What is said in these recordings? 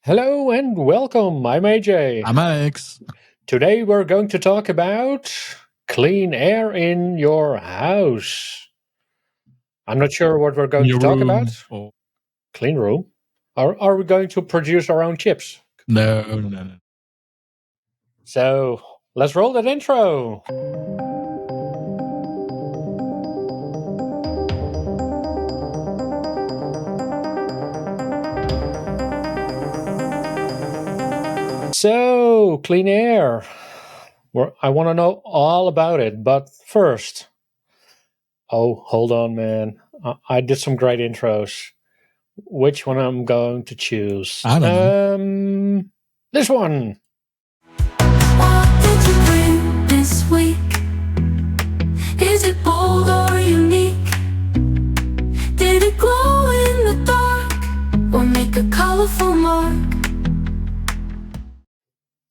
Hello and welcome. I'm AJ. I'm Alex. Today we're going to talk about clean air in your house. I'm not sure what we're going to talk about. Clean room. Are we going to produce our own chips? No. So let's roll that intro. So, clean air. I want to know all about it, but first. Oh, hold on, man. I did some great intros. Which one I'm going to choose? I don't know. This one. What did you bring this week? Is it bold or unique? Did it glow in the dark or make a colorful mark?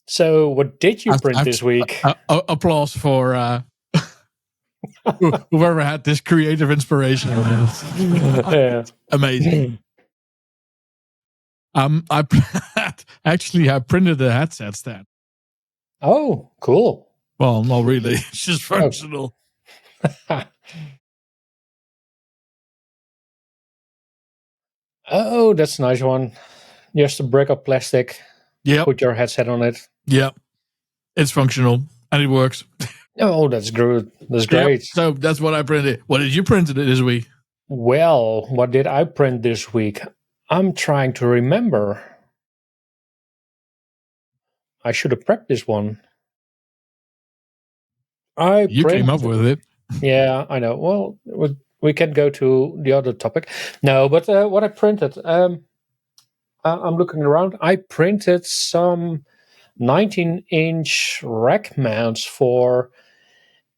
So, what did you print this week? Applause for whoever had this creative inspiration. Yeah. Amazing. I printed a headset stand. Oh, cool. Well, not really. It's just functional. Oh, that's a nice one. Just a brick of plastic. Yeah. Put your headset on it. Yeah. It's functional and it works. Oh, that's good. That's great. Yep. So that's what I printed. What did you print this week? Well, what did I print this week? I'm trying to remember. I should have prepped this one. You came up with it. Yeah, I know. Well, we can go to the other topic. No, but what I printed, I'm looking around. I printed some 19-inch rack mounts for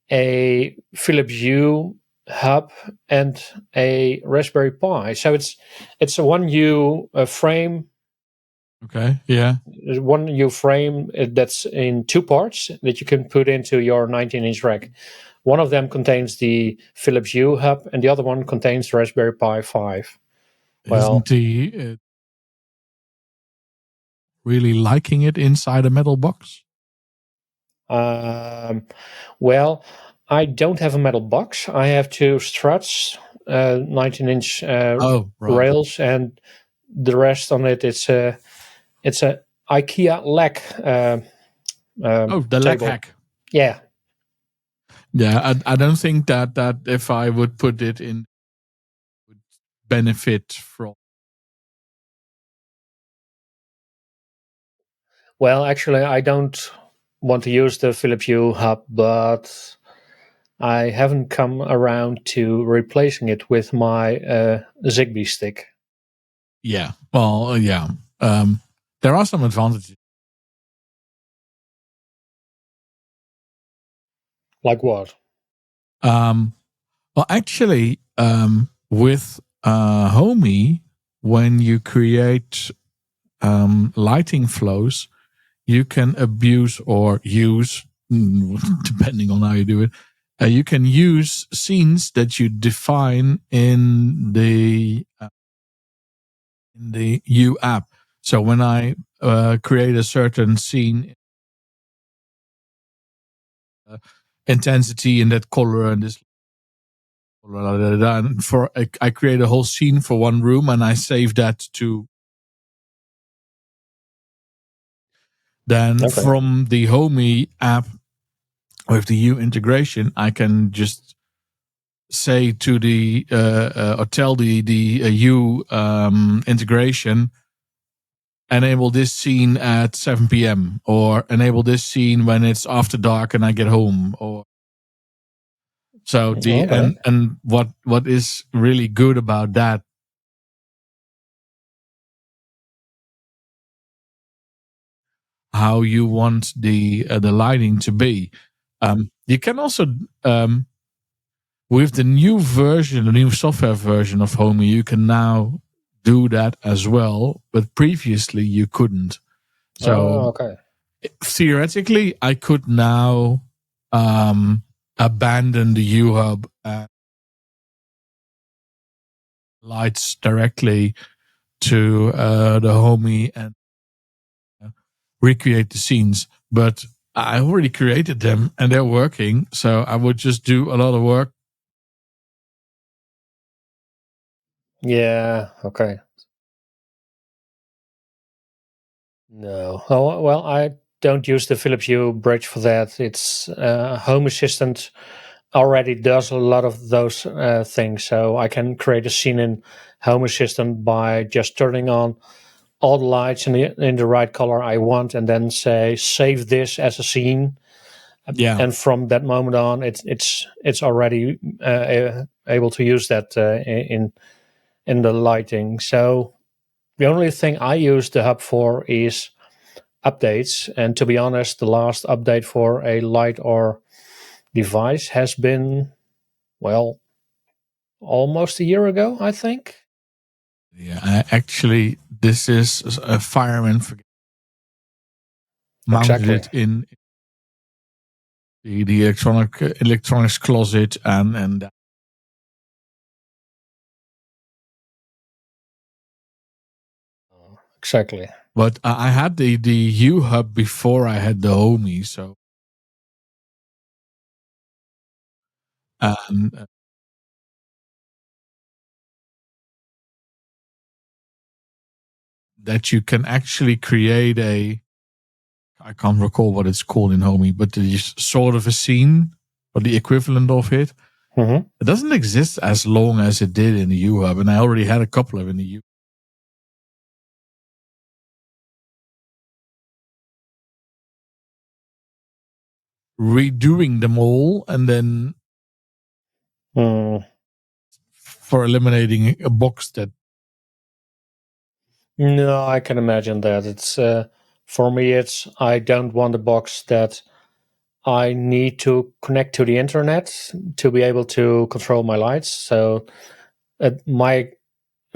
a Philips Hue hub and a Raspberry Pi. So it's a 1U frame. Okay, yeah. One U frame that's in two parts that you can put into your 19-inch rack. One of them contains the Philips Hue hub, and the other one contains the Raspberry Pi 5. Isn't he really liking it inside a metal box? Well, I don't have a metal box. I have two struts, 19-inch rails, and the rest on it, it's a IKEA leg. The leg hack. Yeah. Yeah, I don't think that if I would put it in, would benefit from. Well, actually, I don't want to use the Philips Hue hub, but I haven't come around to replacing it with my Zigbee stick. Yeah, well, yeah. There are some advantages. Like what? Well, actually, with Homey, when you create lighting flows, you can abuse or use, depending on how you do it, you can use scenes that you define in the Hue app. So when I create a certain scene, intensity and that color and this, and I create a whole scene for one room and I save that to. Then from the Homey app with the Hue integration, I can just say to the or tell the Hue integration, enable this scene at 7 p.m. or enable this scene when it's after dark and I get home. Or so and what is really good about that, how you want the lighting to be. You can also with the new version, the new software version of Homey, you can do that as well, but previously you couldn't. So theoretically, I could now abandon the Hue hub and lights directly to the Homey and recreate the scenes, but I already created them and they're working. So I would just do a lot of work. Yeah. Okay. No. Oh, well, I don't use the Philips Hue bridge for that. It's Home Assistant already does a lot of those things. So I can create a scene in Home Assistant by just turning on all the lights in the right color I want, and then say save this as a scene. Yeah. And from that moment on, it's already able to use that in the lighting. So the only thing I use the hub for is updates. And to be honest, the last update for a light or device has been, well, almost a year ago, I think. Yeah, actually, this is a fireman mounted Exactly. it in the electronics closet and Exactly. but I had the U hub before I had the Homey, so and that you can actually create I can't recall what it's called in Homey, but it's sort of a scene or the equivalent of it. Mm-hmm. It doesn't exist as long as it did in the U hub, and I already had a couple of in the U. Redoing them all and then for eliminating a box that. No, I can imagine that. It's for me. It's I don't want a box that I need to connect to the internet to be able to control my lights. So my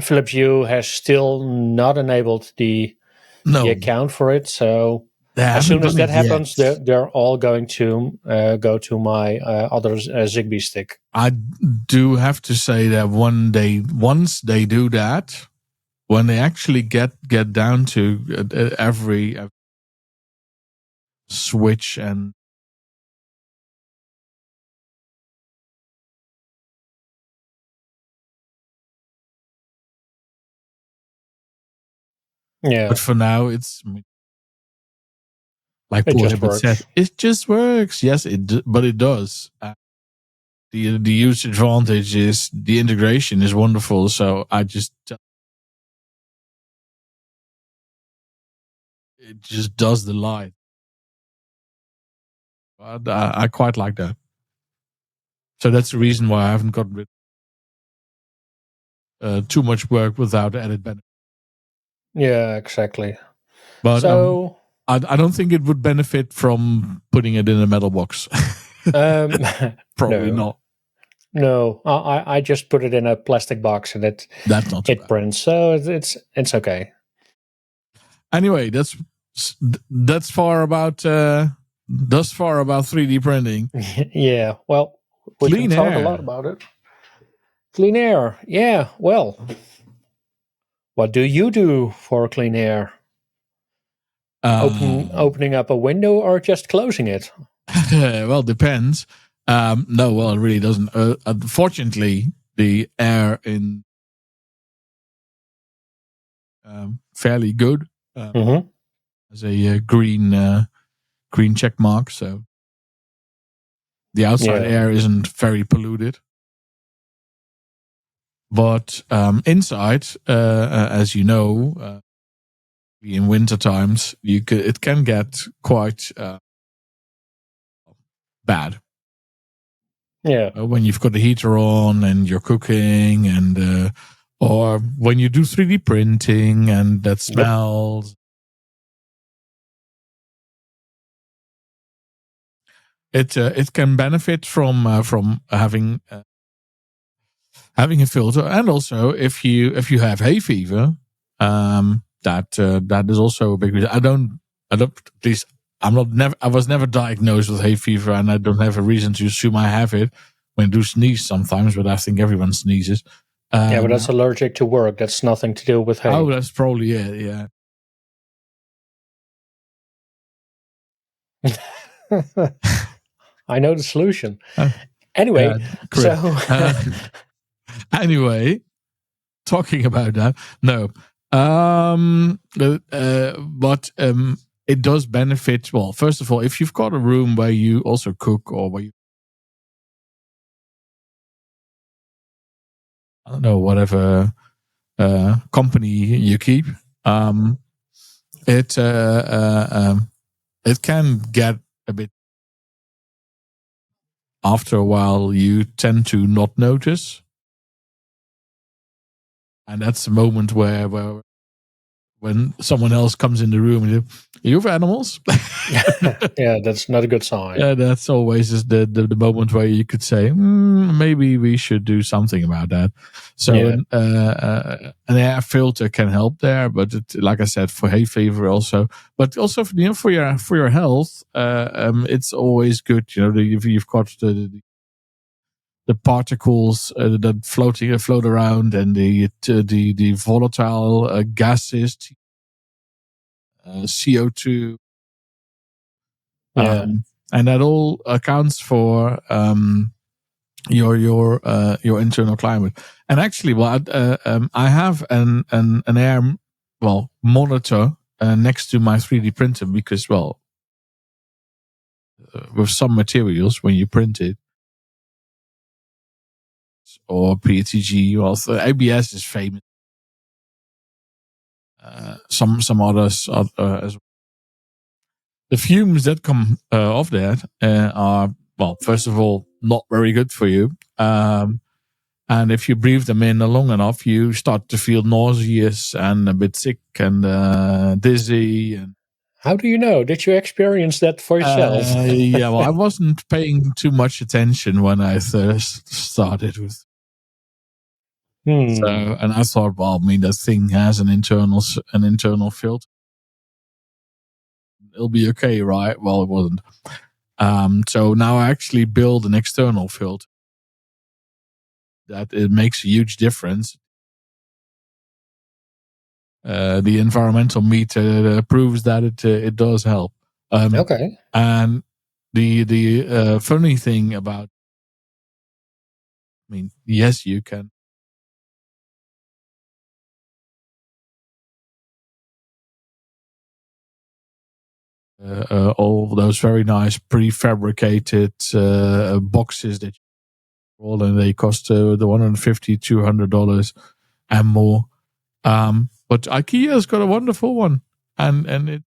Philips Hue has still not enabled the account for it. So as soon as that happens, they're all going to go to my other Zigbee stick. I do have to say that once they do that, when they actually get down to every switch and yeah, but for now it's like it Paul just Hibbert works. said, it just works. Yes, but it does. The huge advantage is the integration is wonderful. So it just does the light. But I quite like that. So that's the reason why I haven't gotten rid of too much work without added benefit. Yeah, exactly. But so I don't think it would benefit from putting it in a metal box. Probably not. No, I just put it in a plastic box and that's not it prints, so it's okay. Anyway, that's far about 3D printing. Yeah, well, we can talk a lot about it. Clean air, yeah. Well, what do you do for clean air? Opening up a window or just closing it? Well, depends. No, well, it really doesn't. Fortunately, the air in fairly good. As a green check mark, so the outside air isn't very polluted. But inside, as you know, in winter times, it can get quite bad. Yeah. When you've got the heater on and you're cooking, and or when you do 3D printing and that smells. It can benefit from having a filter, and also if you have hay fever, that is also a big reason. I was never diagnosed with hay fever, and I don't have a reason to assume I have it. When I do sneeze sometimes, but I think everyone sneezes. Yeah, but that's allergic to work. That's nothing to do with hay. Oh, that's probably it. Yeah. I know the solution. Anyway, correct. so Anyway, talking about that, no. But it does benefit. Well, first of all, if you've got a room where you also cook or where you, I don't know, whatever company you keep, it can get a bit. After a while, you tend to not notice, and that's the moment where when someone else comes in the room and you have animals. yeah, that's not a good sign. Yeah, that's always the moment where you could say, maybe we should do something about that. So an air filter can help there, but like I said, for hay fever also, but also for your health, it's always good. If you've got the particles that float around, and the volatile gases, CO2. And that all accounts for your internal climate. And actually, I have an air monitor next to my 3D printer because with some materials when you print it or PETG, ABS is famous. Some others as well. The fumes that come off that are, first of all, not very good for you. And if you breathe them in long enough, you start to feel nauseous and a bit sick and dizzy. And how do you know? Did you experience that for yourself? Yeah, I wasn't paying too much attention when I first started with. So, and I thought, that thing has an internal filter. It'll be okay, right? Well, it wasn't. So now I actually build an external filter. That it makes a huge difference. The environmental meter proves that it does help. Okay. And the funny thing about, yes, you can. All those very nice prefabricated boxes that you roll, and they cost the $150, $200 and more. But IKEA's got a wonderful one, and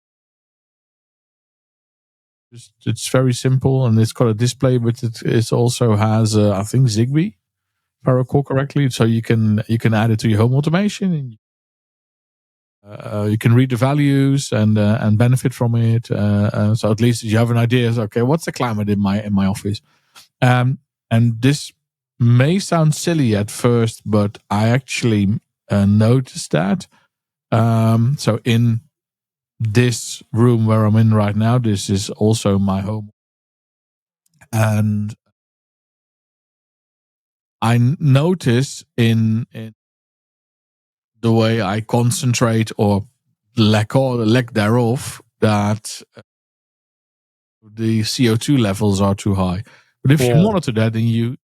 it's very simple, and it's got a display, but it also has I think Zigbee, if I recall correctly. So you can add it to your home automation, and you can read the values and benefit from it. So at least you have an idea. Okay, what's the climate in my office? And this may sound silly at first, but I actually noticed that. So in this room where I'm in right now, this is also my home, and I notice in the way I concentrate or lack thereof that the CO2 levels are too high. But if you monitor that and you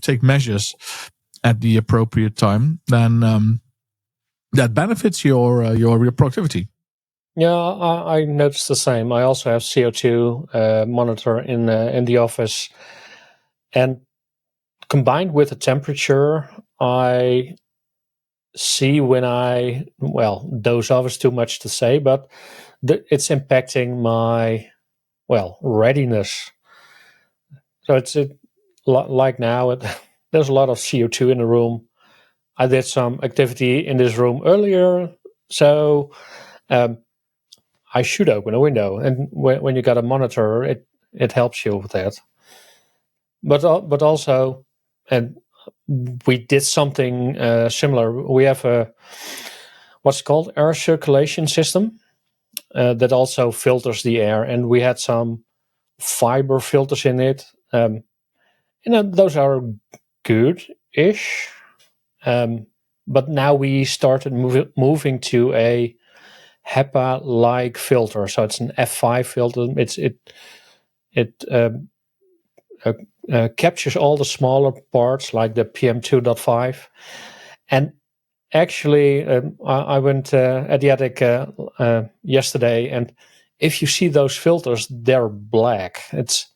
take measures at the appropriate time, then that benefits your productivity. Yeah, I noticed the same. I also have CO2 monitor in the office, and combined with the temperature, I see when doze off is too much to say, but it's impacting my readiness. So it's like now there's a lot of CO2 in the room. I did some activity in this room earlier, so I should open a window, and when you got a monitor, it helps you with that. But also, and we did something similar. We have a what's called air circulation system that also filters the air, and we had some fiber filters in it. Those are good-ish. But now we started moving to a HEPA-like filter. So it's an F5 filter. It captures all the smaller parts like the PM2.5. And actually, I went at the attic yesterday, and if you see those filters, they're black. It's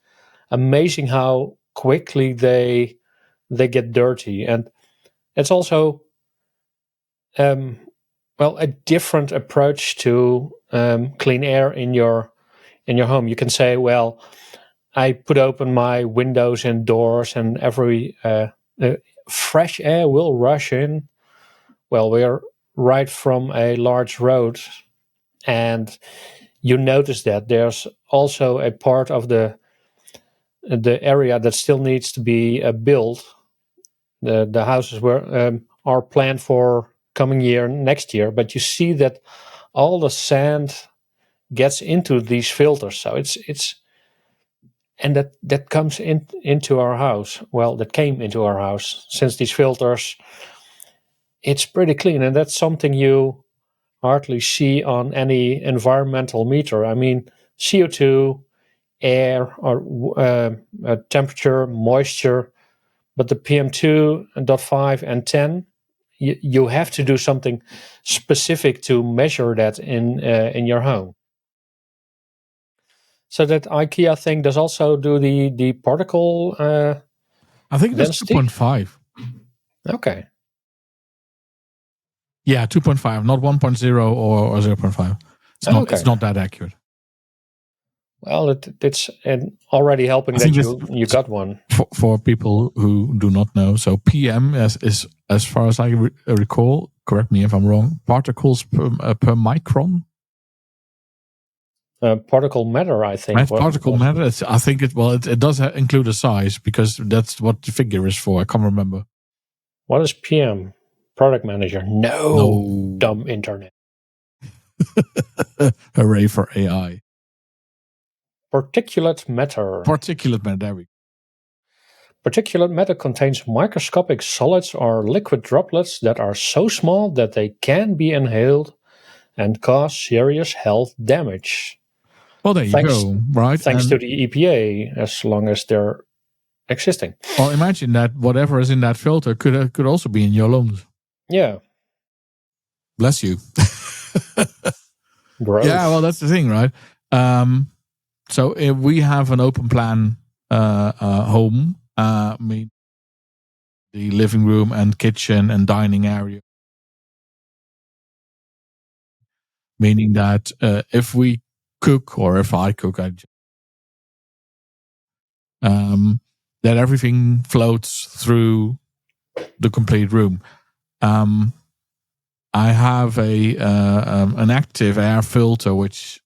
amazing how quickly they get dirty, and it's also a different approach to clean air in your home. You can say, well, I put open my windows and doors, and every fresh air will rush in. Well, we're right from a large road, and you notice that there's also a part of the area that still needs to be built. The houses are planned for coming year, next year, but you see that all the sand gets into these filters. So it's and that comes into our house. Well, that came into our house since these filters. It's pretty clean, and that's something you hardly see on any environmental meter. I mean, CO2, air, or temperature, moisture, but the PM2.5 and 10, you have to do something specific to measure that in your home. So that IKEA thing does also do the particle I think that's density? 2.5. Okay. Yeah, 2.5, not 1.0 or 0.5. It's not that accurate. Well, it's already helping that you got one. For people who do not know, so PM is as far as I recall, correct me if I'm wrong, particles per micron. Particle matter, I think. Right, particle matter. I think it does include a size, because that's what the figure is for. I can't remember. What is PM? Product manager? No. Dumb internet. Hooray for AI. Particulate matter. Particulate matter. There we go. Particulate matter contains microscopic solids or liquid droplets that are so small that they can be inhaled and cause serious health damage. Well, there you go, right? Thanks to the EPA, as long as they're existing. Well, imagine that whatever is in that filter could also be in your lungs. Yeah. Bless you. Gross. Yeah, well, that's the thing, right? So if we have an open plan home, the living room and kitchen and dining area. Meaning that if we cook, or if I cook, that everything floats through the complete room. I have an active air filter, which,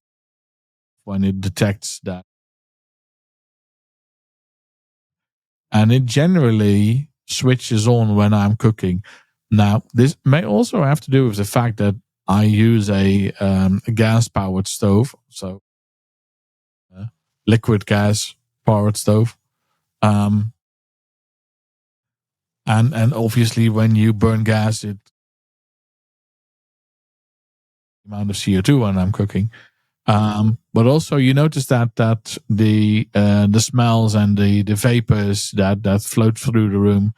when it detects that, and it generally switches on when I'm cooking. Now, this may also have to do with the fact that I use a gas-powered stove, so liquid gas-powered stove, and obviously when you burn gas, it amount of CO2 when I'm cooking. But also you notice that the smells and the vapors that float through the room,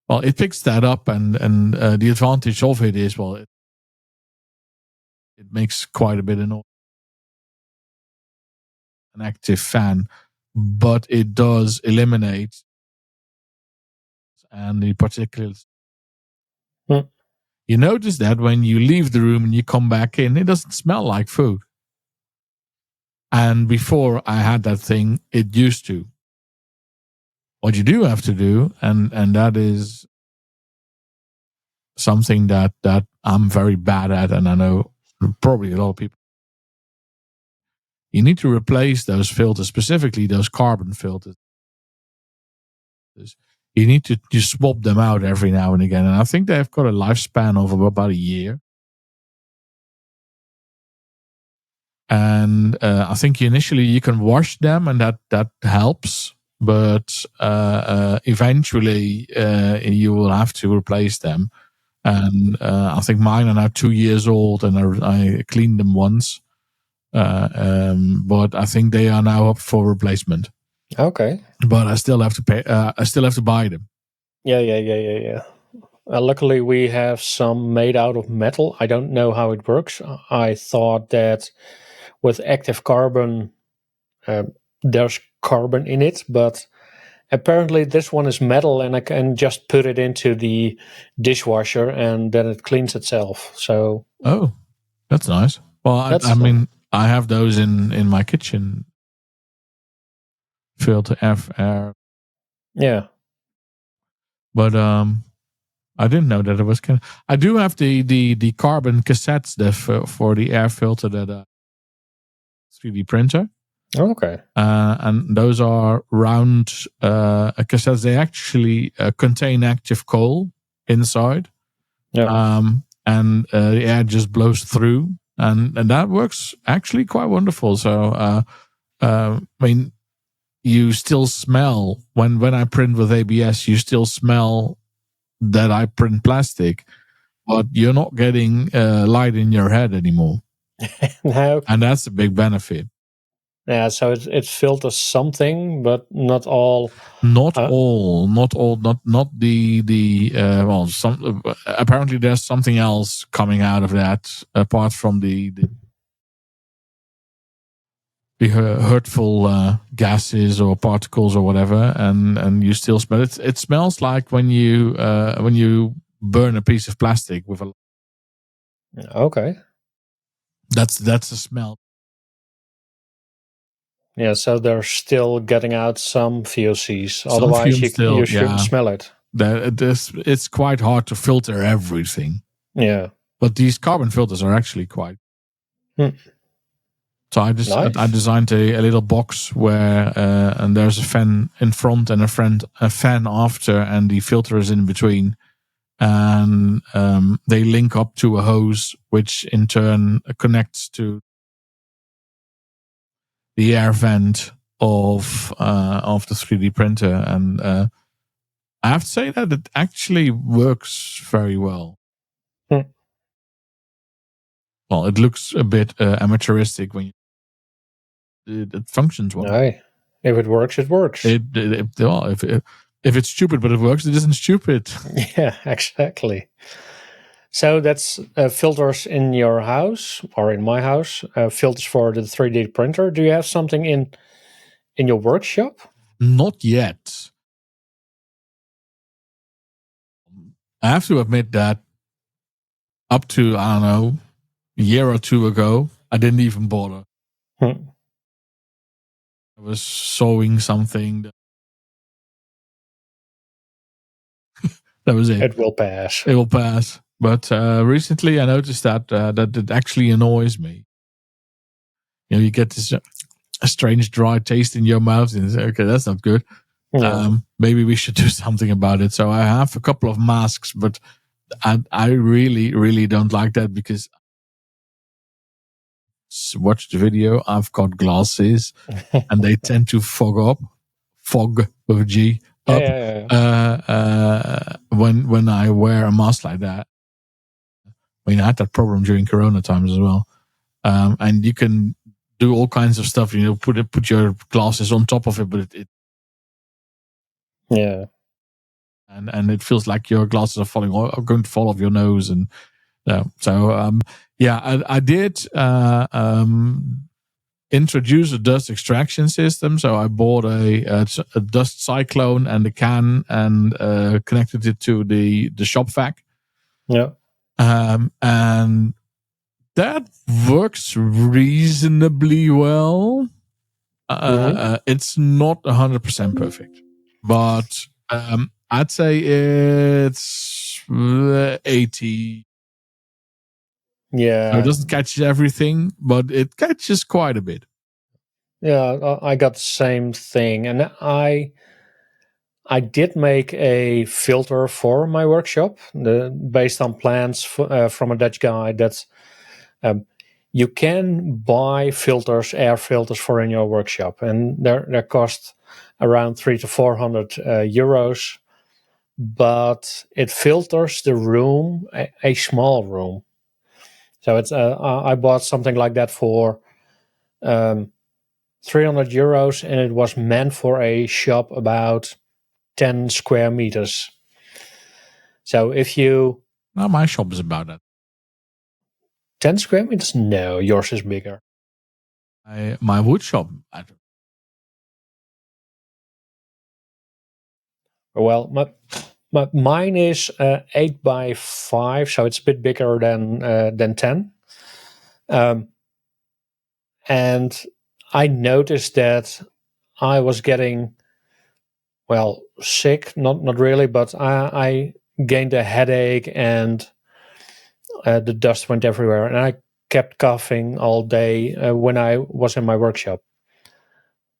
well, it picks that up, and the advantage of it is, well, it makes quite a bit of noise. An active fan, but it does eliminate and the particulates. You notice that when you leave the room and you come back in, it doesn't smell like food. And before I had that thing, it used to. What you do have to do, and that is something that I'm very bad at, and I know probably a lot of people. You need to replace those filters, specifically those carbon filters. You need to swap them out every now and again. And I think they've got a lifespan of about a year. And I think initially you can wash them, and that helps. But eventually you will have to replace them. And I think mine are now 2 years old, and I cleaned them once. But I think they are now up for replacement. Okay. But I still have to pay. I still have to buy them. Yeah. Luckily, we have some made out of metal. I don't know how it works. I thought that with active carbon, there's carbon in it, but apparently this one is metal, and I can just put it into the dishwasher, and then it cleans itself. So, oh, that's nice. Well, I mean, I have those in my kitchen. Filter air. Yeah. But I didn't know that it was. I do have the carbon cassettes for the air filter that 3D printer. Okay. And those are round cassettes. They actually contain active coal inside. Yeah. And the air just blows through, and that works actually quite wonderful. So, I mean, you still smell when I print with ABS. You still smell that I print plastic, but you're not getting light in your head anymore. No. And that's a big benefit. Yeah, so it filters something, but not all. Not the well. Some apparently there's something else coming out of that apart from the hurtful gases or particles or whatever, and you still smell it. It smells like when you burn a piece of plastic with a. Okay. That's the smell. Yeah, so they're still getting out some VOCs. Some Otherwise, you fumes shouldn't smell it. It's quite hard to filter everything. Yeah. But these carbon filters are actually quite. So I designed a little box where and there's a fan in front and a fan after, and the filter is in between, and they link up to a hose, which in turn connects to the air vent of the 3D printer, and I have to say that it actually works very well. Well, it looks a bit amateuristic when it functions well. Aye. If it works, it works. If it's stupid but it works, it isn't stupid. Yeah, exactly. So that's filters in your house, or in my house, filters for the 3D printer. Do you have something in your workshop? Not yet. I have to admit that up to, I don't know, a year or two ago, I didn't even bother. I was sewing something. That was it. It will pass. It will pass. But recently I noticed that it actually annoys me. You know, you get this a strange dry taste in your mouth, and you say, okay, that's not good. Yeah. Maybe we should do something about it. So I have a couple of masks, but I really, really don't like that, because watch the video. I've got glasses and they tend to fog with a G up. When I wear a mask like that. I mean, I had that problem during Corona times as well. And you can do all kinds of stuff, you know, put your glasses on top of it, but it yeah. And it feels like your glasses are going to fall off your nose. And I did introduce a dust extraction system. So I bought a dust cyclone and a can, and connected it to the shop vac. Yeah. And that works reasonably well. It's not 100% perfect, but I'd say it's 80. Yeah. So it doesn't catch everything, but it catches quite a bit. Yeah, I got the same thing. And I did make a filter for my workshop, based on plans from a Dutch guy, that you can buy filters, air filters for in your workshop, and they cost around 300 to 400 euros. but it filters the room, a small room. So it's I bought something like that for €300, and it was meant for a shop about 10 square meters. So if you... Well, my shop is about that. 10 square meters? No, yours is bigger. My wood shop. Well, mine is 8x5, so it's a bit bigger than 10. And I noticed that I was getting, well, sick. Not really, but I gained a headache, and the dust went everywhere, and I kept coughing all day when I was in my workshop.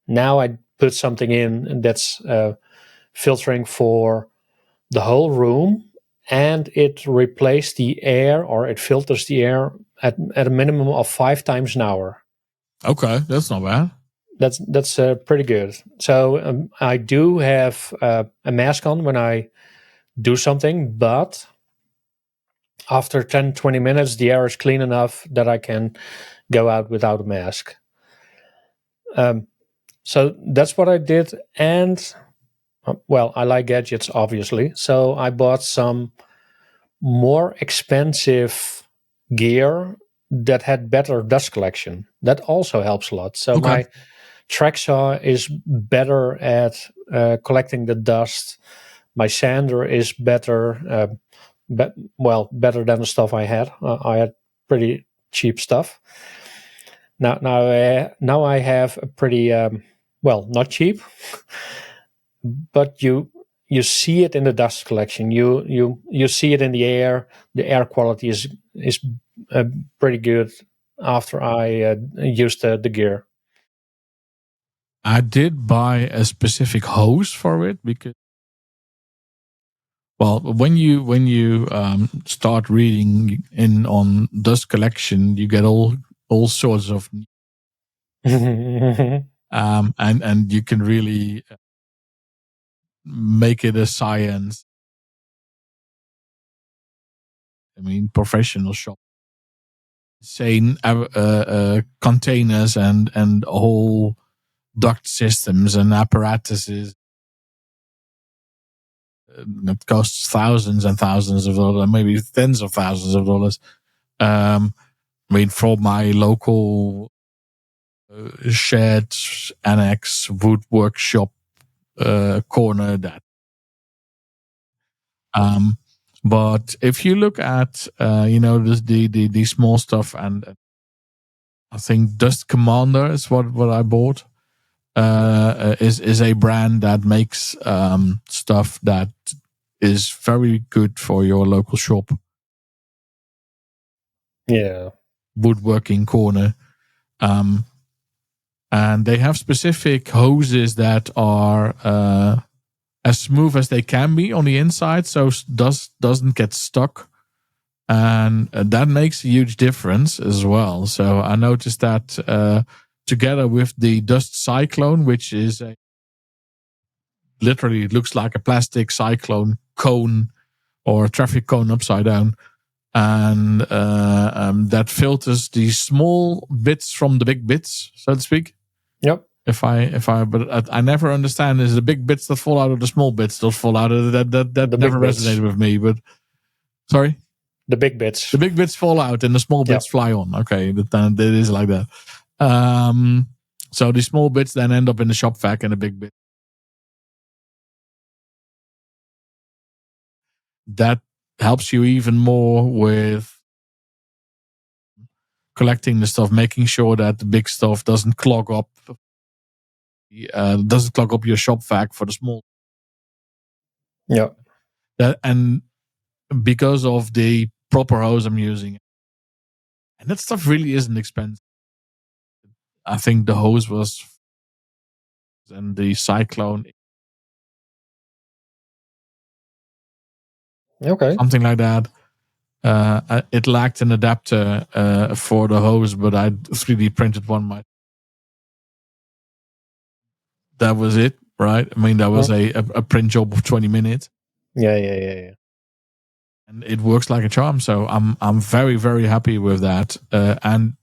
Now I put something in that's filtering for the whole room, and it replaced the air, or it filters the air at a minimum of 5 times an hour. Okay, that's not bad. That's pretty good. So I do have a mask on when I do something, but after 10-20 minutes, the air is clean enough that I can go out without a mask. So that's what I did. And, well, I like gadgets, obviously. So I bought some more expensive gear that had better dust collection. That also helps a lot. So my track saw is better at collecting the dust. My sander is better, better than the stuff I had. I had pretty cheap stuff. Now I have a pretty not cheap, but you see it in the dust collection. You see it in the air. The air quality is pretty good after I used the gear. I did buy a specific hose for it because, well, when you start reading in on dust collection, you get all sorts of and you can really make it a science. I mean, professional shop, saying containers and whole duct systems and apparatuses. It costs thousands and thousands of dollars, maybe tens of thousands of dollars. I mean, from my local shed, annex, wood workshop corner, that. But if you look at the small stuff, and I think Dust Commander is what I bought. Is a brand that makes stuff that is very good for your local shop. Yeah. Woodworking corner. And they have specific hoses that are as smooth as they can be on the inside, so dust doesn't get stuck. And that makes a huge difference as well. So I noticed that together with the dust cyclone, which is literally it looks like a plastic cyclone cone or a traffic cone upside down, and that filters the small bits from the big bits, so to speak. Yep. But I never understand is the big bits that fall out of the small bits that fall out of that never resonated with me. But sorry, the big bits. The big bits fall out and the small bits fly on. Okay, it is like that. So the small bits then end up in the shop vac, and the big bit. That helps you even more with collecting the stuff, making sure that the big stuff doesn't clog up your shop vac for the small. Yeah. And because of the proper hose I'm using, and that stuff really isn't expensive. I think the hose was, and the cyclone, okay, something like that. It lacked an adapter for the hose, but I 3D printed one. That was it, right? I mean, that was a print job of 20 minutes. Yeah. and it works like a charm. So I'm very, very happy with that, and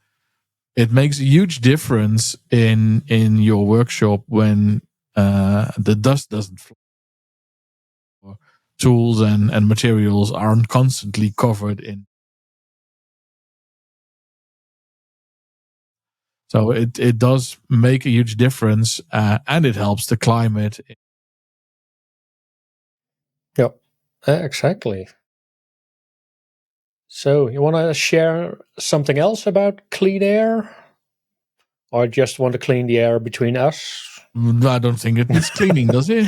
it makes a huge difference in your workshop when the dust doesn't fly. Tools and materials aren't constantly covered in. So it does make a huge difference, and it helps the climate. Yep, exactly. So you want to share something else about clean air? Or just want to clean the air between us? I don't think it needs cleaning, does it?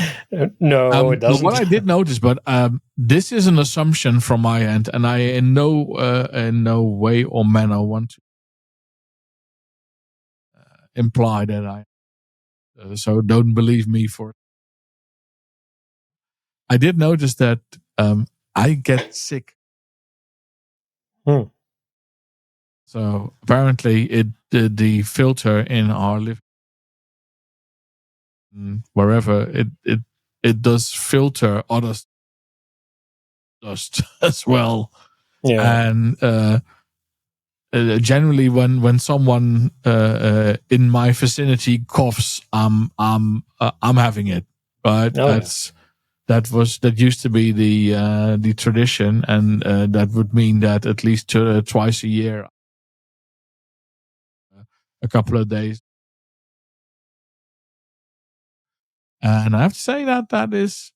No, it But doesn't. what I did notice, but this is an assumption from my end, and I in no way or manner want to imply that I. So don't believe me for it. I did notice that I get sick. So apparently, the filter in our living, wherever it does filter other dust as well. Yeah. And generally, when someone in my vicinity coughs, I'm having it. Right? That used to be the tradition, and that would mean that at least twice a year, a couple of days. And I have to say that is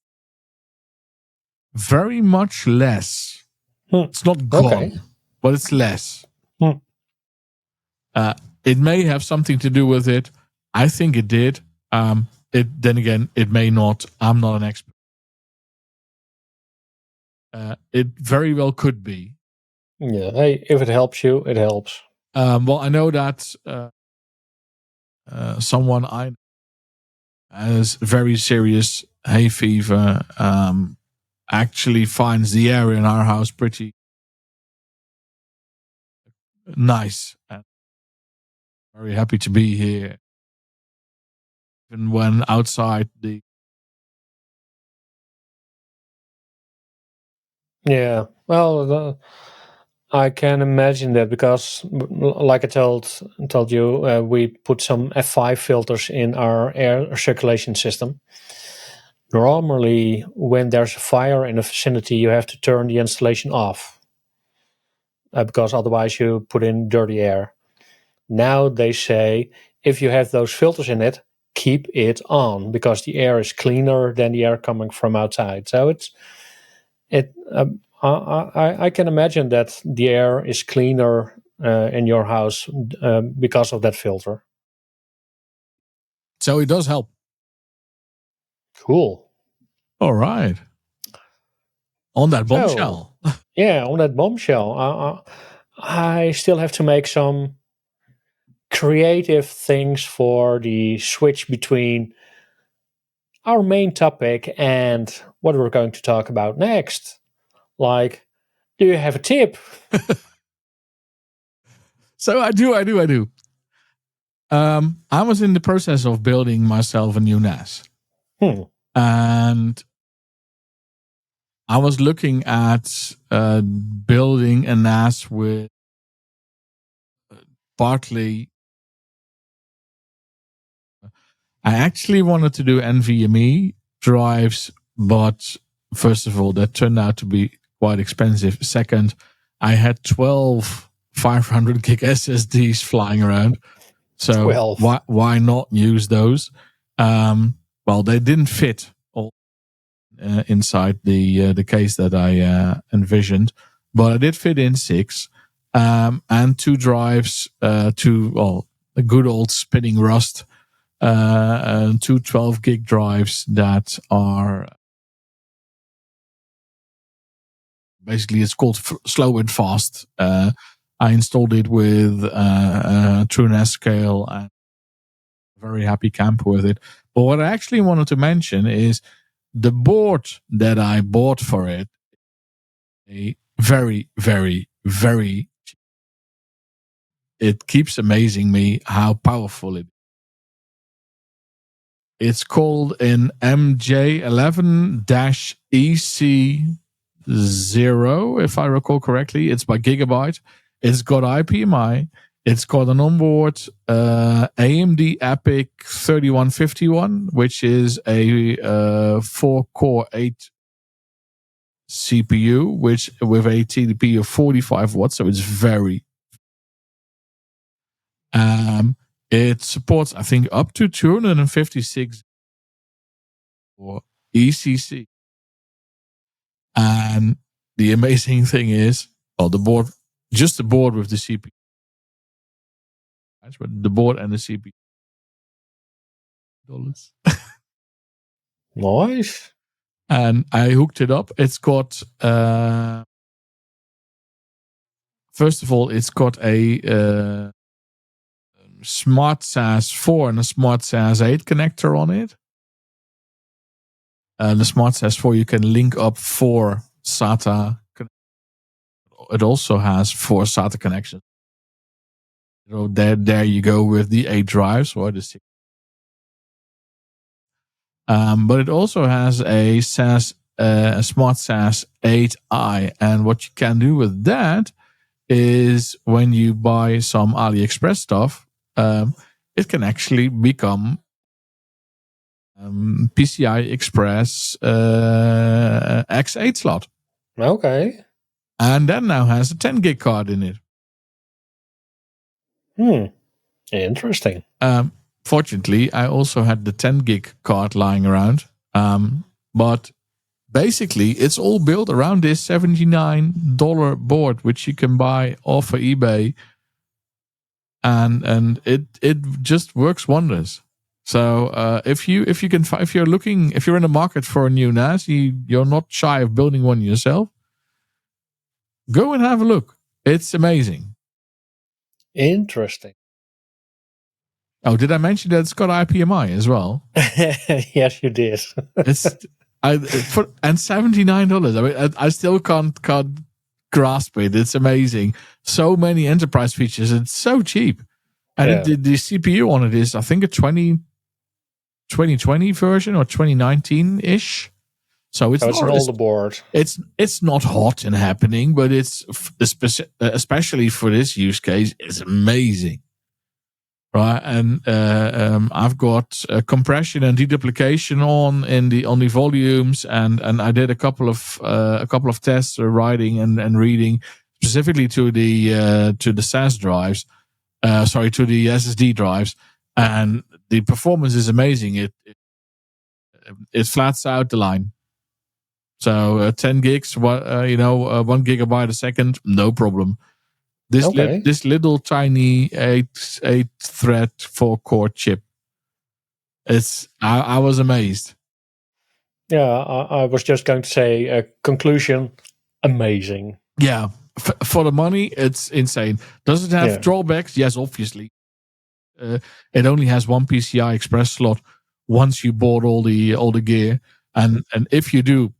very much less. It's not gone, but it's less. It may have something to do with it. I think it did. Then again, it may not. I'm not an expert. It very well could be. Yeah. Hey, if it helps you, it helps. Well, I know that someone I know has very serious hay fever. Actually finds the air in our house pretty nice. And very happy to be here. Even when outside the. Yeah. Well, I can imagine that because, like I told you, we put some F5 filters in our air circulation system. Normally, when there's a fire in the vicinity, you have to turn the installation off because otherwise you put in dirty air. Now they say if you have those filters in it, keep it on because the air is cleaner than the air coming from outside. So I can imagine that the air is cleaner in your house because of that filter. So it does help. Cool. All right. On that bombshell. Yeah, on that bombshell. I still have to make some creative things for the switch between our main topic and what we're going to talk about next. Like, do you have a tip? So I do. I was in the process of building myself a new NAS. And I was looking at building a NAS with partly. I actually wanted to do NVMe drives, but first of all, that turned out to be quite expensive. Second, I had 12 500 gig SSDs flying around. So why not use those? Well, they didn't fit all inside the case that I envisioned, but I did fit in 6 and 2 drives, a good old spinning Rust, 2 12 gig drives that are basically, it's called slow and fast. I installed it with True NAS Scale and very happy camper with it. But what I actually wanted to mention is the board that I bought for it. A very, very, very. It keeps amazing me how powerful it is. It's called an MJ11-C0, if I recall correctly. It's by Gigabyte. It's got IPMI. It's got an onboard AMD EPYC 3151, which is a 4-core 8 CPU, which with a TDP of 45 watts, so it's very. It supports, I think, up to 256 for ECC. And the amazing thing is, the board, just the board with the CPU, but the board and the CPU. $. Nice. And I hooked it up. It's got, first of all, it's got a Smart SAS 4 and a Smart SAS 8 connector on it. The Smart SAS 4, you can link up 4 SATA. It also has 4 SATA connections. There you go with the 8 drives or the 6. But it also has a Smart SAS 8i, and what you can do with that is when you buy some AliExpress stuff, it can actually become PCI Express X8 slot. Okay. And that now has a 10 gig card in it. Interesting. Fortunately, I also had the 10 gig card lying around. But basically, it's all built around this $79 board, which you can buy off of eBay. And it just works wonders. So if you're in the market for a new NAS, you're not shy of building one yourself, go and have a look. It's amazing. Interesting. Oh, did I mention that it's got IPMI as well? Yes, you did. And $79. I mean, I still can't grasp it. It's amazing. So many enterprise features. It's so cheap. And the CPU on it is, I think, a 2020 version or 2019-ish. So it's an older board. It's not hot and happening, but it's especially for this use case, it's amazing. Right, and I've got compression and deduplication on the volumes, and I did a couple of tests writing and reading specifically to the SAS drives, to the SSD drives, and the performance is amazing. It flats out the line. So 10 gigs, 1 gigabyte a second, no problem. This little tiny 8-thread 4-core chip. I was amazed. Yeah, I was just going to say, conclusion, amazing. Yeah, for the money, it's insane. Does it have drawbacks? Yes, obviously. It only has one PCI Express slot once you bought all the gear, and if you do,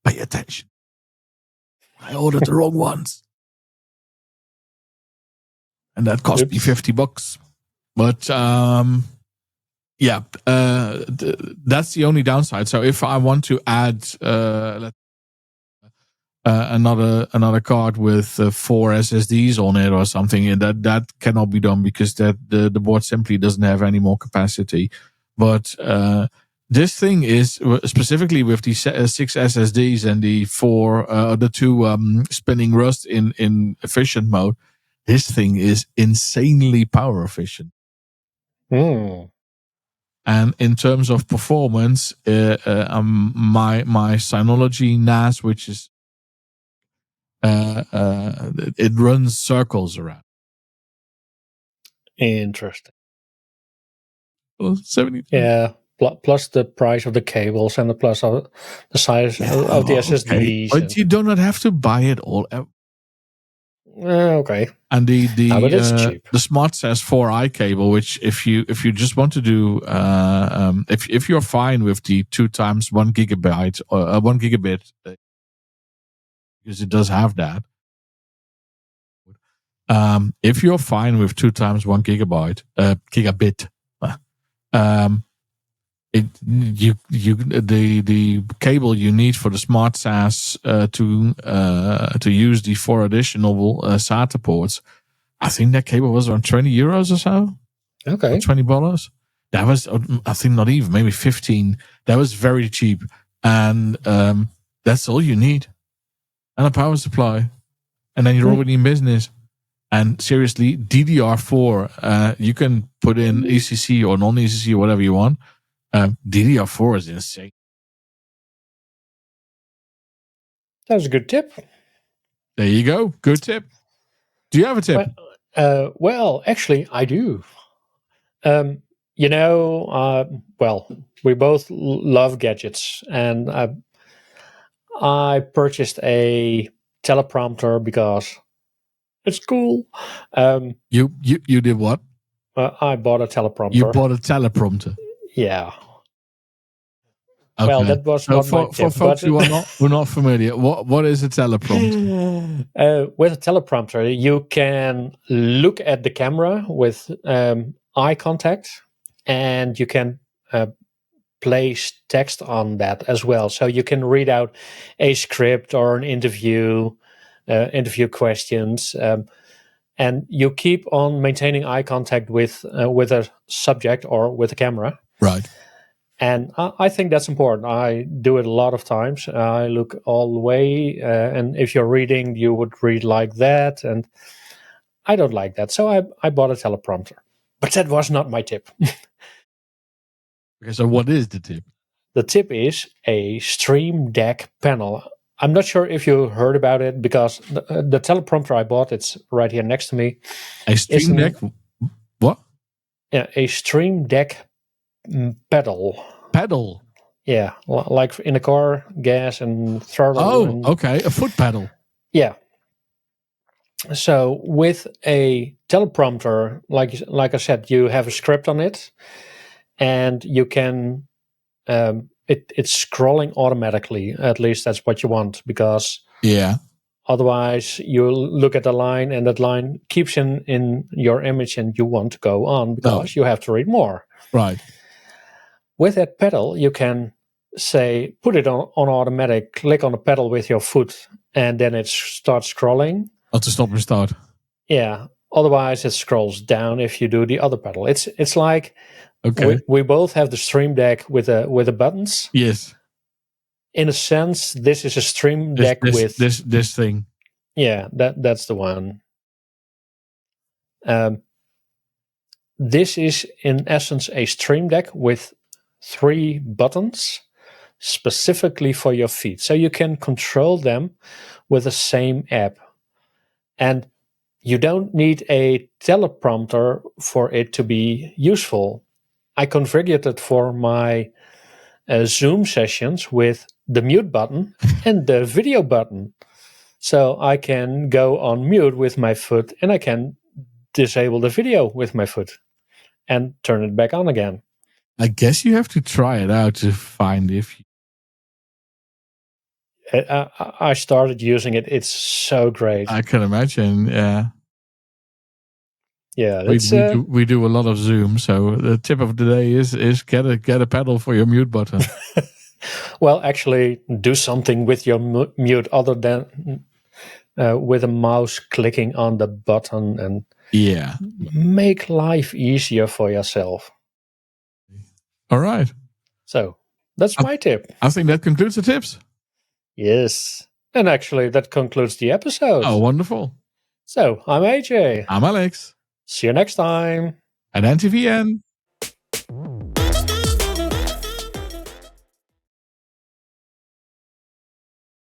pay attention. I ordered the wrong ones. And that cost me $50. But that's the only downside. So if I want to add another card with 4 SSDs on it or something, that cannot be done because the board simply doesn't have any more capacity. But this thing is specifically with the 6 SSDs and the 2 spinning Rust in efficient mode. This thing is insanely power efficient. And in terms of performance, my Synology NAS, which is it runs circles around. Interesting. Well, 70. Yeah. Plus the price of the cables and the plus of the size of the SSDs. Okay. But you do not have to buy it all. Okay. And but it's cheap. The Smart SAS 4i cable, which if you just want to do if you're fine with the 2 times 1 gigabyte or 1 gigabit, because it does have that. If you're fine with 2 times 1 gigabit, The cable you need for the smart SAS to use the 4 additional SATA ports, I think that cable was around €20 or so. Okay. Or $20. That was, I think, not even, maybe 15. That was very cheap, and that's all you need, and a power supply, and then you're already in business. And seriously, DDR4, you can put in ECC or non-ECC or whatever you want. DDR4 is insane. That was a good tip. There you go. Good tip. Do you have a tip? Well, actually, I do. We both love gadgets, and I purchased a teleprompter because it's cool. You did what? I bought a teleprompter. You bought a teleprompter. Yeah. Okay. Well, that was not my tip. For folks who are not familiar, what is a teleprompter? With a teleprompter, you can look at the camera with eye contact, and you can place text on that as well. So you can read out a script or an interview questions, and you keep on maintaining eye contact with a subject or with a camera. Right. And I think that's important. I do it a lot of times. I look all the way, and if you're reading, you would read like that, and I don't like that. So I bought a teleprompter. But that was not my tip. Okay, so what is the tip? The tip is a Stream Deck panel. I'm not sure if you heard about it, because the teleprompter I bought, it's right here next to me. A Stream Deck? What? Yeah, a Stream Deck pedal. Pedal? Yeah, like in a car, gas and throttle. Oh, okay, a foot pedal. Yeah. So with a teleprompter, like I said, you have a script on it, and you can it's scrolling automatically. At least that's what you want, because otherwise you look at the line and that line keeps in your image, and you want to go on because you have to read more. Right. With that pedal, you can say, put it on automatic, click on the pedal with your foot, and then it starts scrolling. Oh, to stop and start. Yeah. Otherwise, it scrolls down if you do the other pedal. It's like we both have the Stream Deck with the buttons. Yes. In a sense, this is a Stream Deck with this thing. Yeah, that's the one. This is in essence a Stream Deck with 3 buttons specifically for your feet, so you can control them with the same app. And you don't need a teleprompter for it to be useful. I configured it for my Zoom sessions with the mute button and the video button. So I can go on mute with my foot, and I can disable the video with my foot and turn it back on again. I guess you have to try it out to find if I started using it. It's so great. I can imagine. Yeah. Yeah, we do a lot of Zoom, so the tip of the day is get a pedal for your mute button. Well, actually, do something with your mute other than with a mouse clicking on the button, and make life easier for yourself. All right. So that's my tip. I think that concludes the tips. Yes, and actually, that concludes the episode. Oh, wonderful! So I'm AJ. I'm Alex. See you next time. At NTVN.